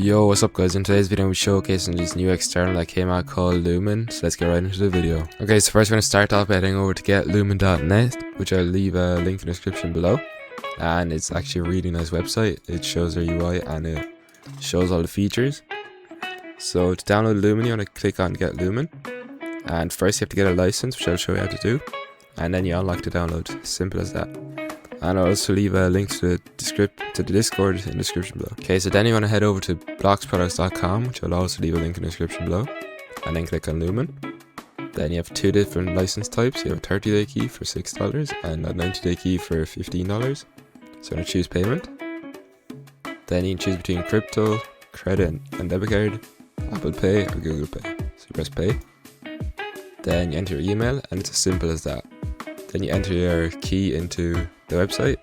Yo, what's up guys? In today's video we're showcasing this new external that came out called Lumen, so let's get right into the video. Okay, so first we're going to start off by heading over to getlumen.net, which I'll leave a link in the description below. And it's actually a really nice website. It shows their UI and it shows all the features. So to download Lumen, you want to click on Get Lumen. And first you have to get a license, which I'll show you how to do. And then you unlock the download. Simple as that. And I'll also leave a link to the Discord in the description below. Okay, so then you want to head over to bloxproducts.com, which I'll also leave a link in the description below. And then click on Lumen. Then you have two different license types. You have a 30-day key for $6 and a 90-day key for $15. So I'm going to choose payment. Then you can choose between crypto, credit and debit card, Apple Pay or Google Pay. So you press pay. Then you enter your email and it's as simple as that. Then you enter your key into the website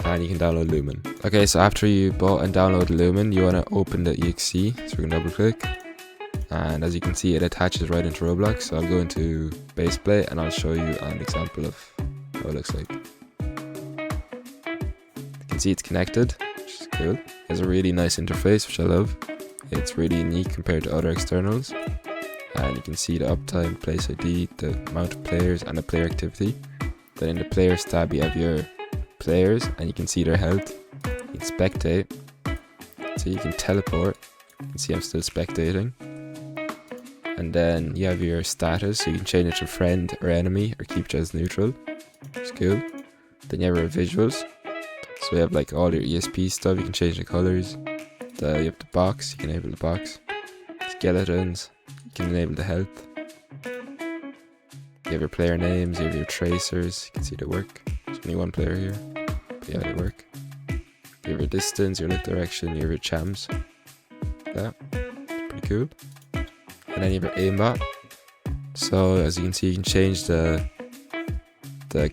and you can download Lumen. Okay, so after you bought and downloaded Lumen, you want to open the exe. So we're going to double click. And as you can see, it attaches right into Roblox. So I'll go into base play and I'll show you an example of how it looks like. You can see it's connected, which is cool. It has a really nice interface, which I love. It's really unique compared to other externals. And you can see the uptime, place ID, the amount of players and the player activity. Then in the players tab you have your players and you can see their health. You can spectate, so you can teleport. You can see I'm still spectating. And then you have your status, so you can change it to friend or enemy or keep it as neutral, which is cool. Then you have your visuals, so you have like all your ESP stuff. You can change the colors. You have the box, you can enable the box. Skeletons, you can enable the health. You have your player names, you have your tracers, you can see they work. There's only one player here, but yeah, they work. You have your distance, your lit direction, you have your chams. Yeah, it's pretty cool. And then you have your aimbot. So as you can see, you can change the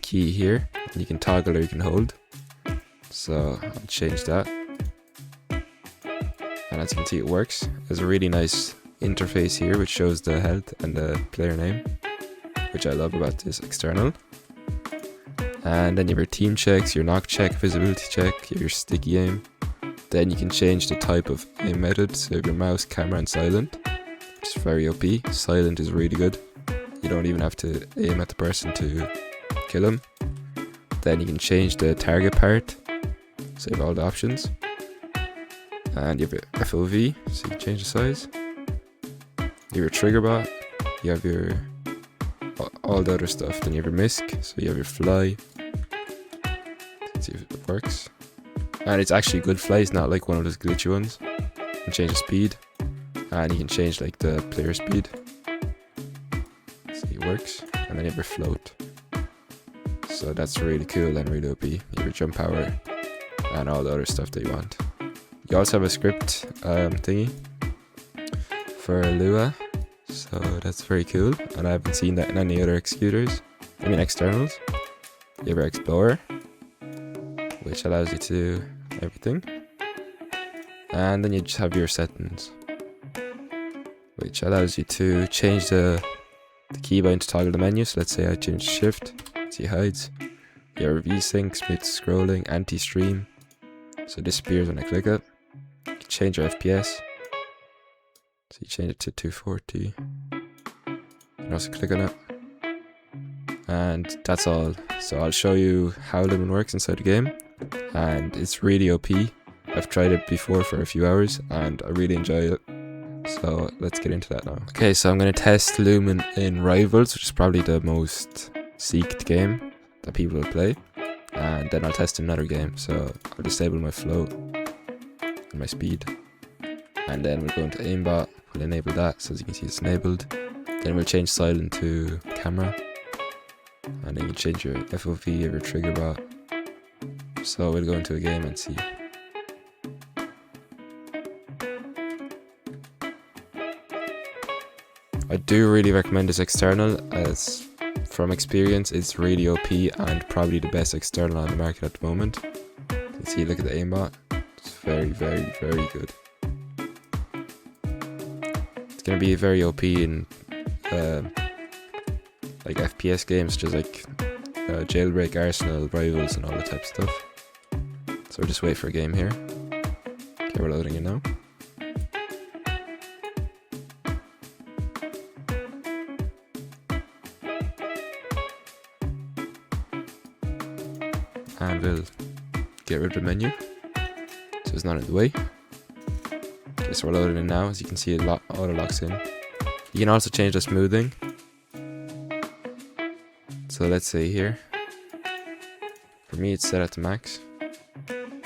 key here, and you can toggle or you can hold. So I'll change that. And as you can see, it works. There's a really nice interface here which shows the health and the player name, which I love about this external. And then you have your team checks, your knock check, visibility check, your sticky aim. Then you can change the type of aim method, so you have your mouse, camera and silent, which is very OP. Silent is really good. You don't even have to aim at the person to kill him. Then you can change the target part, so you have all the options. And you have your FOV, so you can change the size. You have your trigger bot, you have your all the other stuff. Then you have your misc, so you have your fly. Let's see if it works. And it's actually good fly, it's not like one of those glitchy ones. You can change the speed, and you can change like the player speed. See, it works. And then you have your float. So that's really cool and really OP. You have your jump power and all the other stuff that you want. You also have a script thingy for Lua. So that's very cool, and I haven't seen that in any other executors. I mean externals. You have your Explorer, which allows you to do everything. And then you just have your settings, which allows you to change the keybind to toggle the menu. So let's say I change shift, see hides. You have VSync, smooth scrolling, anti-stream. So it disappears when I click it. You can change your FPS. So you change it to 240. You can also click on it. And that's all. So I'll show you how Lumen works inside the game. And it's really OP. I've tried it before for a few hours and I really enjoy it. So let's get into that now. Okay, so I'm going to test Lumen in Rivals, which is probably the most seeked game that people will play. And then I'll test another game. So I'll disable my float and my speed. And then we'll go into aimbot. We'll enable that, so as you can see it's enabled. Then we'll change silent to camera. And then you can change your FOV of your trigger bot. So we'll go into a game and see. I do really recommend this external, as from experience it's really OP and probably the best external on the market at the moment. You can see, look at the aimbot. It's very, very, very good. It's going to be very OP in like FPS games, just like Jailbreak, Arsenal, Rivals and all that type of stuff. So we'll just wait for a game here. Okay, we're loading it now. and we'll get rid of the menu so it's not in the way. Okay, so we're loading in now. As you can see, it auto locks in. You can also change the smoothing. So let's say here, for me it's set at the max, and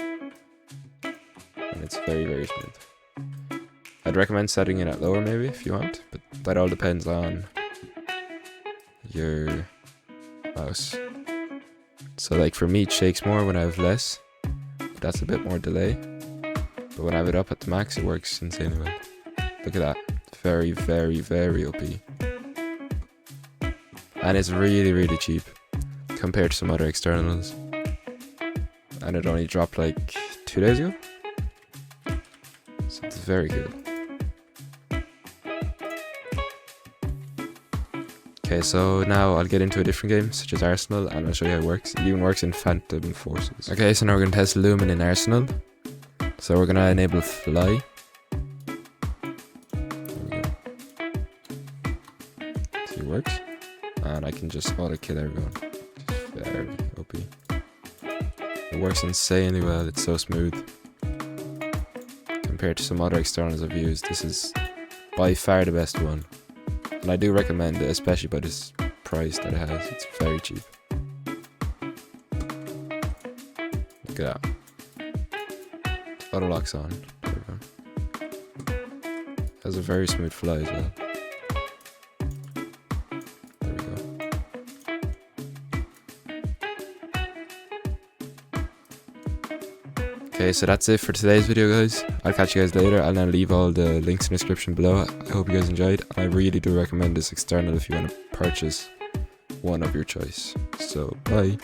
it's very, very smooth. I'd recommend setting it at lower maybe if you want, but that all depends on your mouse. So like for me it shakes more when I have less, but that's a bit more delay. But when I have it up at the max, it works insanely well. Look at that. Very, very, very OP. And it's really, really cheap compared to some other externals. And it only dropped like 2 days ago. So it's very good. Okay, so now I'll get into a different game, such as Arsenal, and I'll show you how it works. It even works in Phantom Forces. Okay, so now we're going to test Lumen in Arsenal. So we're going to enable fly. There we go. See, it works. And I can just auto kill everyone. Just very OP. It works insanely well, it's so smooth. Compared to some other externals I've used, this is by far the best one. And I do recommend it, especially by this price that it has. It's very cheap. Look at that. Auto locks on. There we go. Has a very smooth fly as well. There we go. Okay, so that's it for today's video, guys. I'll catch you guys later. I'll now leave all the links in the description below. I hope you guys enjoyed. I really do recommend this external if you want to purchase one of your choice. So, bye.